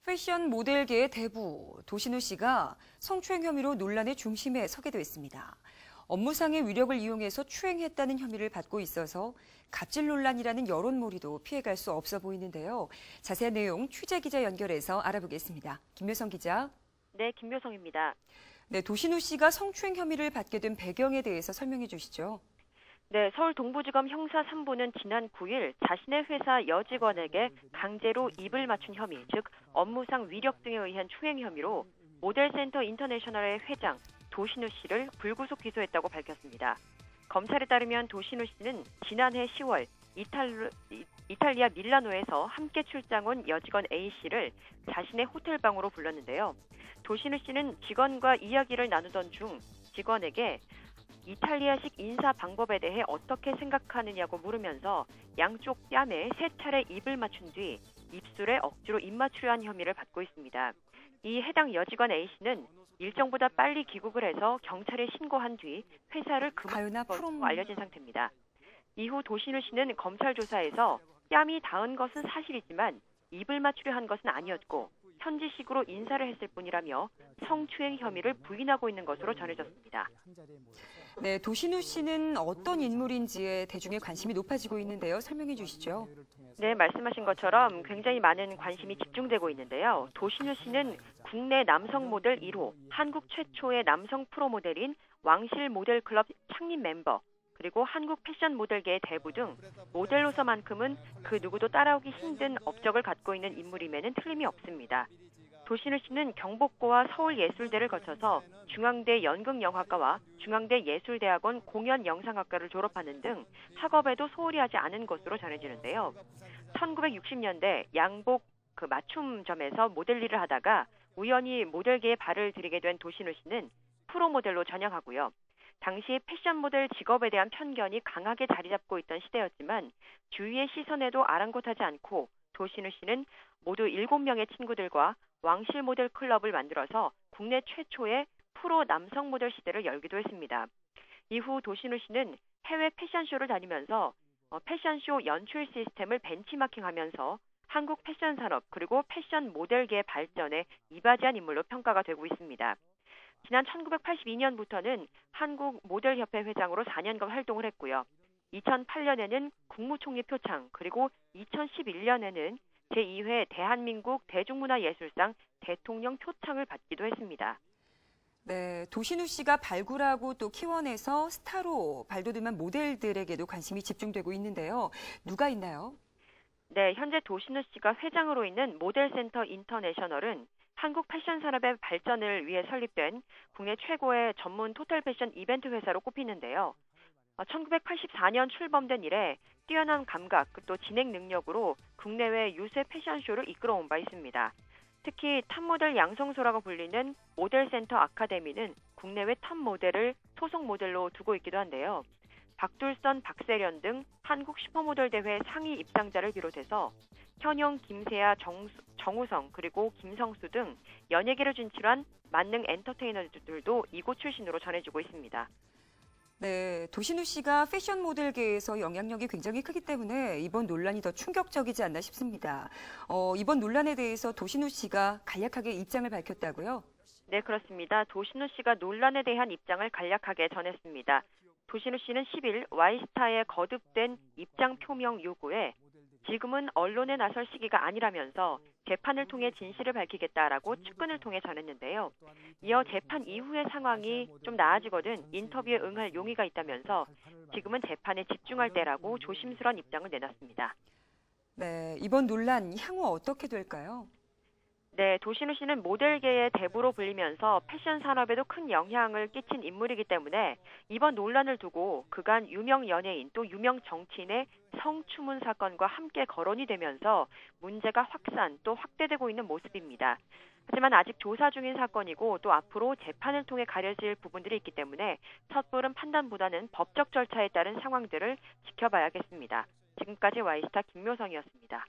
패션 모델계의 대부 도신우 씨가 성추행 혐의로 논란의 중심에 서게 됐습니다. 업무상의 위력을 이용해서 추행했다는 혐의를 받고 있어서 갑질 논란이라는 여론몰이도 피해갈 수 없어 보이는데요. 자세한 내용 취재 기자 연결해서 알아보겠습니다. 김묘성 기자. 네, 김묘성입니다. 네, 도신우 씨가 성추행 혐의를 받게 된 배경에 대해서 설명해 주시죠. 네, 서울 동부지검 형사 3부는 지난 9일 자신의 회사 여직원에게 강제로 입을 맞춘 혐의, 즉 업무상 위력 등에 의한 추행 혐의로 모델센터 인터내셔널의 회장 도신우 씨를 불구속 기소했다고 밝혔습니다. 검찰에 따르면 도신우 씨는 지난해 10월 이탈리아 밀라노에서 함께 출장 온 여직원 A 씨를 자신의 호텔방으로 불렀는데요. 도신우 씨는 직원과 이야기를 나누던 중 직원에게 이탈리아식 인사 방법에 대해 어떻게 생각하느냐고 물으면서 양쪽 뺨에 3차례 입을 맞춘 뒤 입술에 억지로 입 맞추려 한 혐의를 받고 있습니다. 이 해당 여직원 A씨는 일정보다 빨리 귀국을 해서 경찰에 신고한 뒤 회사를 그만둔 것으로 알려진 상태입니다. 이후 도신우 씨는 검찰 조사에서 뺨이 닿은 것은 사실이지만 입을 맞추려 한 것은 아니었고 현지식으로 인사를 했을 뿐이라며 성추행 혐의를 부인하고 있는 것으로 전해졌습니다. 네, 도신우 씨는 어떤 인물인지에 대중의 관심이 높아지고 있는데요. 설명해 주시죠. 네, 말씀하신 것처럼 굉장히 많은 관심이 집중되고 있는데요. 도신우 씨는 국내 남성 모델 1호, 한국 최초의 남성 프로모델인 왕실 모델클럽 창립 멤버, 그리고 한국 패션 모델계의 대부 등 모델로서만큼은 그 누구도 따라오기 힘든 업적을 갖고 있는 인물임에는 틀림이 없습니다. 도신우 씨는 경복고와 서울예술대를 거쳐서 중앙대 연극영화과와 중앙대 예술대학원 공연영상학과를 졸업하는 등 학업에도 소홀히 하지 않은 것으로 전해지는데요. 1960년대 양복 맞춤점에서 모델 일을 하다가 우연히 모델계에 발을 들이게 된 도신우 씨는 프로모델로 전향하고요. 당시 패션 모델 직업에 대한 편견이 강하게 자리 잡고 있던 시대였지만 주위의 시선에도 아랑곳하지 않고 도신우 씨는 모두 7명의 친구들과 왕실 모델 클럽을 만들어서 국내 최초의 프로 남성 모델 시대를 열기도 했습니다. 이후 도신우 씨는 해외 패션쇼를 다니면서 패션쇼 연출 시스템을 벤치마킹하면서 한국 패션 산업 그리고 패션 모델계의 발전에 이바지한 인물로 평가가 되고 있습니다. 지난 1982년부터는 한국 모델협회 회장으로 4년간 활동을 했고요. 2008년에는 국무총리 표창, 그리고 2011년에는 제2회 대한민국 대중문화예술상 대통령 표창을 받기도 했습니다. 네, 도신우 씨가 발굴하고 또 키워내서 스타로 발돋움한 모델들에게도 관심이 집중되고 있는데요. 누가 있나요? 네, 현재 도신우 씨가 회장으로 있는 모델센터 인터내셔널은 한국 패션 산업의 발전을 위해 설립된 국내 최고의 전문 토탈 패션 이벤트 회사로 꼽히는데요. 1984년 출범된 이래 뛰어난 감각 또 진행 능력으로 국내외 유세 패션쇼를 이끌어온 바 있습니다. 특히 탑모델 양성소라고 불리는 모델센터 아카데미는 국내외 탑 모델을 소속 모델로 두고 있기도 한데요. 박둘선, 박세련 등 한국 슈퍼모델 대회 상위 입상자를 비롯해서 현용, 김세아, 정우성 그리고 김성수 등 연예계를 진출한 만능 엔터테이너들도 이곳 출신으로 전해지고 있습니다. 네, 도신우 씨가 패션 모델계에서 영향력이 굉장히 크기 때문에 이번 논란이 더 충격적이지 않나 싶습니다. 이번 논란에 대해서 도신우 씨가 간략하게 입장을 밝혔다고요? 네, 그렇습니다. 도신우 씨가 논란에 대한 입장을 간략하게 전했습니다. 도신우 씨는 10일 와이스타의 거듭된 입장 표명 요구에 지금은 언론에 나설 시기가 아니라면서 재판을 통해 진실을 밝히겠다라고 측근을 통해 전했는데요. 이어 재판 이후의 상황이 좀 나아지거든 인터뷰에 응할 용의가 있다면서 지금은 재판에 집중할 때라고 조심스러운 입장을 내놨습니다. 네, 이번 논란 향후 어떻게 될까요? 네, 도신우 씨는 모델계의 대부로 불리면서 패션 산업에도 큰 영향을 끼친 인물이기 때문에 이번 논란을 두고 그간 유명 연예인 또 유명 정치인의 성추문 사건과 함께 거론이 되면서 문제가 확산 또 확대되고 있는 모습입니다. 하지만 아직 조사 중인 사건이고 또 앞으로 재판을 통해 가려질 부분들이 있기 때문에 섣부른 판단보다는 법적 절차에 따른 상황들을 지켜봐야겠습니다. 지금까지 와이스타 김묘성이었습니다.